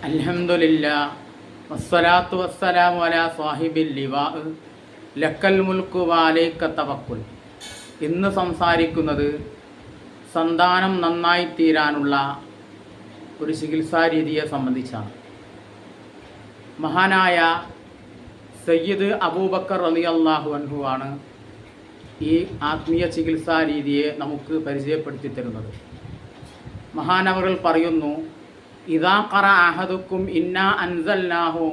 അൽഹംദുലില്ലാ വസ്സലാത്തു വസ്സലാമു അലാ സാഹിബിൽ ലിവാ ലക്കൽ മുൽക്കു വാലൈക തവക്കുൽ. ഇന്ന് സംസാരിക്കുന്നത് സന്താനം നന്നായി തീരാനുള്ള ഒരു ചികിത്സാ രീതിയെ സംബന്ധിച്ചാണ്. മഹാനായ സയ്യിദ് അബൂബക്കർ റളിയല്ലാഹു അൻഹു ആണ് ഈ ആത്മീയ ചികിത്സാ രീതിയെ നമുക്ക് പരിചയപ്പെടുത്തി തരുന്നത്. മഹാനവറുകൾ പറയുന്നു, ഇദാ ഖറഅ അഹദുക്കും ഇന്നാ അൻസൽനാഹു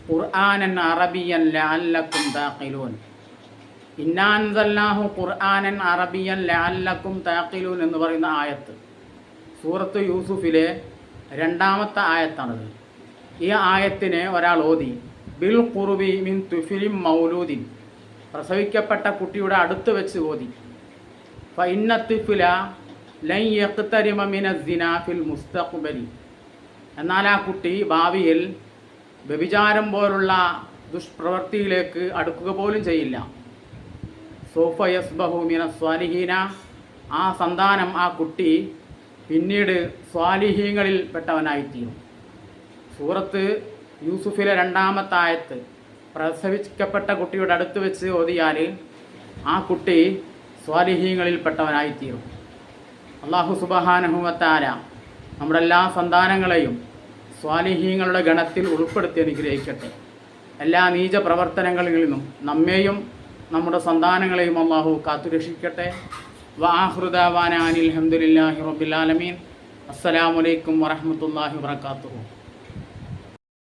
ഖുർആനൻ അറബിയൻ ലഅല്ലക്കും തഅഖിലൂൻ. ഇന്നാ അൻസൽനാഹു ഖുർആനൻ അറബിയൻ ലഅല്ലക്കും തഅഖിലൂൻ എന്ന് പറയുന്ന ആയത്ത് സൂറത്ത് യൂസുഫിലെ 2ാമത്തെ ആയത്താണത്. ഈ ആയത്തിനെ ഒരാൾ ഓതി ബിൽ ഖുർബി മിൻ തുഫിലിം മൗലൂദിൻ, പ്രസവിക്കപ്പെട്ട കുട്ടിയുടെ അടുത്ത് വെച്ച് ഓതി, ഫഇന്ന തുഫില ലൻ യഖ്തരിമ മിനസ്സിനാ ഫിൽ മുസ്തഖ്ബലി, എന്നാൽ ആ കുട്ടി ഭാവിയിൽ വ്യഭിചാരം പോലുള്ള ദുഷ്പ്രവൃത്തിയിലേക്ക് അടുക്കുക പോലും ചെയ്യില്ല. സൗഫ യസ്ബഹു മിനസ് സ്വാലിഹീന, ആ സന്താനം, ആ കുട്ടി പിന്നീട് സ്വാലിഹീങ്ങളിൽ പെട്ടവനായിത്തീരും. സൂറത്ത് യൂസുഫിലെ 2ാമത്തെ ആയത്ത് പ്രസവിക്കപ്പെട്ട കുട്ടിയുടെ അടുത്ത് വെച്ച് ഓതിയാൽ ആ കുട്ടി സ്വാലിഹീങ്ങളിൽ പെട്ടവനായിത്തീരും. അല്ലാഹു സുബ്ഹാനഹു വ തആല നമ്മുടെ എല്ലാ സന്താനങ്ങളെയും സ്വാലിഹീങ്ങളുടെ ഗണത്തിൽ ഉൾപ്പെടുത്തി അനുഗ്രഹിക്കട്ടെ. എല്ലാ നീച പ്രവർത്തനങ്ങളിൽ നിന്നും നമ്മെയും നമ്മുടെ സന്താനങ്ങളെയും അല്ലാഹു കാത്തുരക്ഷിക്കട്ടെ. വആഖിറു ദഅവാനാ അനിൽ ഹംദുലില്ലാഹി റബ്ബിൽ ആലമീൻ. അസ്സലാമു അലൈക്കും വറഹ്മത്തുള്ളാഹി വബറകാതുഹു.